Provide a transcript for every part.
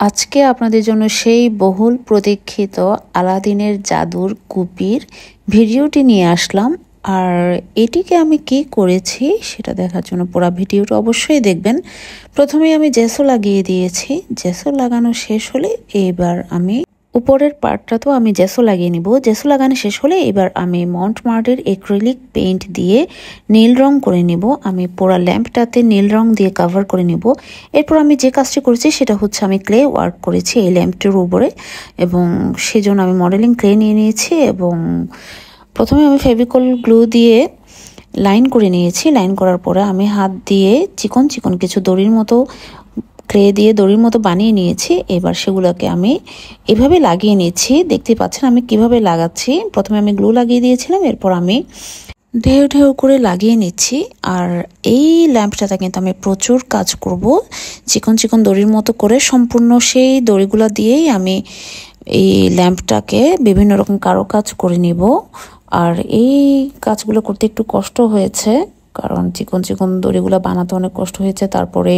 আজকে আপনাদের জন্য সেই বহুল প্রতীক্ষিত আলাদিনের জাদুর কুপির ভিডিওটি নিয়ে আসলাম। আর এটিকে আমি কি করেছি সেটা দেখার জন্য পুরো ভিডিওটা অবশ্যই দেখবেন। প্রথমে আমি জেসো লাগিয়ে দিয়েছি। জেসো লাগানো শেষ হলে এবার আমি উপরের পার্টটা তো আমি জেসো লাগিয়ে নিব। জেসো লাগানো শেষ হলে এবার আমি মন্টমার্টের অ্যাক্রিলিক পেইন্ট দিয়ে নীল রং করে নিব। আমি পুরো ল্যাম্পটাতে নীল রং দিয়ে কভার করে নিব। এরপর আমি যে কাজটি করেছি সেটা হচ্ছে আমি ক্লে ওয়ার্ক করেছি এই ল্যাম্পটির উপরে, এবং সেজন্য আমি মডেলিং ক্লে নিয়ে নিয়েছি এবং প্রথমে আমি ফেভিকল গ্লু দিয়ে লাইন করে নিয়েছি। লাইন করার পরে আমি হাত দিয়ে চিকন চিকন কিছু দড়ির মতো ক্লে দিয়ে দড়ির মতো বানিয়ে নিয়েছি। এবার সেগুলোকে আমি এভাবে লাগিয়ে নিয়েছি। দেখতে পাচ্ছেন আমি কিভাবে লাগাচ্ছি। প্রথমে আমি গ্লু লাগিয়ে দিয়েছিলাম, এরপর আমি ঢেউ ঢেউ করে লাগিয়ে নিচ্ছি। আর এই ল্যাম্পটাতে কিন্তু আমি প্রচুর কাজ করব, চিকন চিকন দড়ির মতো করে সম্পূর্ণ সেই দড়িগুলো দিয়েই আমি এই ল্যাম্পটাকে বিভিন্ন রকম কারুকাজ করে নিব। আর এই কাজগুলো করতে একটু কষ্ট হয়েছে, কারণ চিকন চিকন দড়িগুলো বানাতে অনেক কষ্ট হয়েছে। তারপরে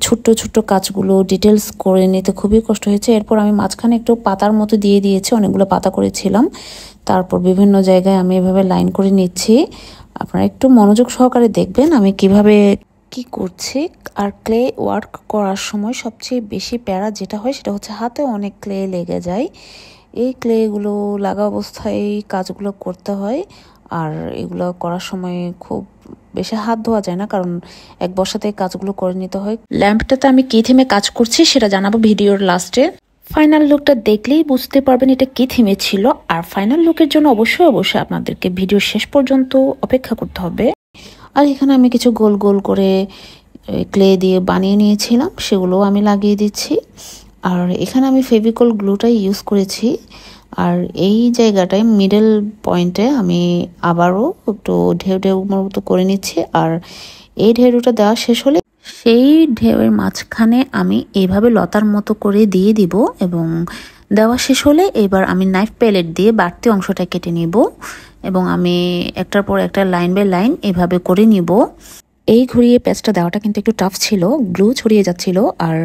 ছোট্ট ছোট্ট কাজগুলো ডিটেলস করে নিতে খুবই কষ্ট হয়েছে। এরপর আমি মাঝখানে একটু পাতার মতো দিয়ে দিয়েছি, অনেকগুলো পাতা করেছিলাম। তারপর বিভিন্ন জায়গায় আমি এভাবে লাইন করে নিচ্ছি। আপনারা একটু মনোযোগ সহকারে দেখবেন আমি কিভাবে কি করছি। আর ক্লে ওয়ার্ক করার সময় সবচেয়ে বেশি প্যারা যেটা হয় সেটা হচ্ছে হাতে অনেক ক্লে লেগে যায়। এই ক্লেগুলো লাগা অবস্থায় কাজগুলো করতে হয়। আর এগুলো করার সময় খুব বেশি হাত ধোয়া যায় না, কারণ এক বসাতে কাজগুলো করে নিতে হয়। ল্যাম্পটাতে আমি কি থিমে কাজ করছি সেটা জানাবো ভিডিওর লাস্টে। ফাইনাল লুকটা দেখলেই বুঝতে পারবেন এটা কি থিমে ছিল। আর ফাইনাল লুকের জন্য অবশ্যই অবশ্যই আপনাদেরকে ভিডিও শেষ পর্যন্ত অপেক্ষা করতে হবে। আর এখানে আমি কিছু গোল গোল করে ক্লে দিয়ে বানিয়ে নিয়েছিলাম, সেগুলো আমি লাগিয়ে দিচ্ছি। আর এখানে আমি ফেভিকল গ্লুটাই ইউজ করেছি। আর এই জায়গাটায় মিডল পয়েন্টে আমি আবারও একটু ঢেউ ঢেউ মতো করে নিচ্ছি। আর এই ঢেউটা দেওয়া শেষ হলে সেই ঢেউয়ের মাঝখানে আমি এইভাবে লতার মতো করে দিয়ে দিব, এবং দেওয়া শেষ হলে এবার আমি নাইফ প্যালেট দিয়ে বাড়তি অংশটা কেটে নিব, এবং আমি একটার পর একটা লাইন বাই লাইন এভাবে করে নিব। এই ঘুরিয়ে প্যাচটা দেওয়াটা কিন্তু একটু টাফ ছিল, গ্লু ছড়িয়ে যাচ্ছিল। আর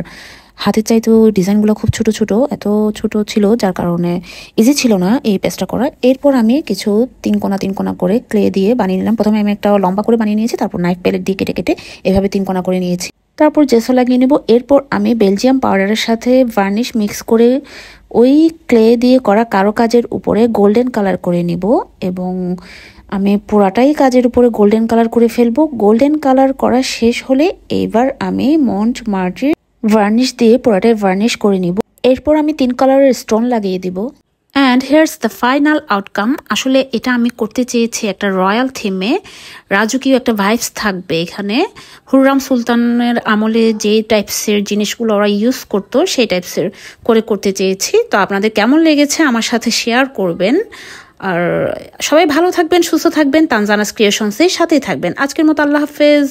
হাতের চাইতেও ডিজাইনগুলো খুব ছোট ছোট, এত ছোট ছিল যার কারণে ইজি ছিল না এই পেজটা করা। এরপর আমি কিছু তিন কোনা করে ক্লে দিয়ে বানিয়ে নিলাম। প্রথমে আমি একটা লম্বা করে বানিয়ে নিয়েছি, তারপর নাইফ প্যালেট দিয়ে কেটে কেটে এভাবে তিন কোনা করে নিয়েছি। তারপর জেসো লাগিয়ে নেব। এরপর আমি বেলজিয়াম পাউডারের সাথে ভার্নিশ মিক্স করে ওই ক্লে দিয়ে করা কারুকাজের উপরে গোল্ডেন কালার করে নিব, এবং আমি পুরাটাই কাজের উপরে গোল্ডেন কালার করে ফেলবো। গোল্ডেন কালার করা শেষ হলে এবার আমি মন্টমার্টের ভার্নিশ দিয়ে পুরাটাই ভার্নিশ করে নিব। এরপর আমি 3 কালারের স্টোন লাগিয়ে দিব। And here's the final outcome. আসলে এটা আমি করতে চেয়েছি একটা রয়্যাল থিমে, রাজকীয় একটা ভাইবস থাকবে এখানে। হুররাম সুলতানের আমলে যে টাইপসের জিনিসগুলো ওরা ইউজ করতো সেই টাইপসের করে করতে চেয়েছি। তো আপনাদের কেমন লেগেছে আমার সাথে শেয়ার করবেন। আর সবাই ভালো থাকবেন, সুস্থ থাকবেন, তানজানাস ক্রিয়েশনসের সাথেই থাকবেন। আজকের মতো আল্লাহ হাফেজ।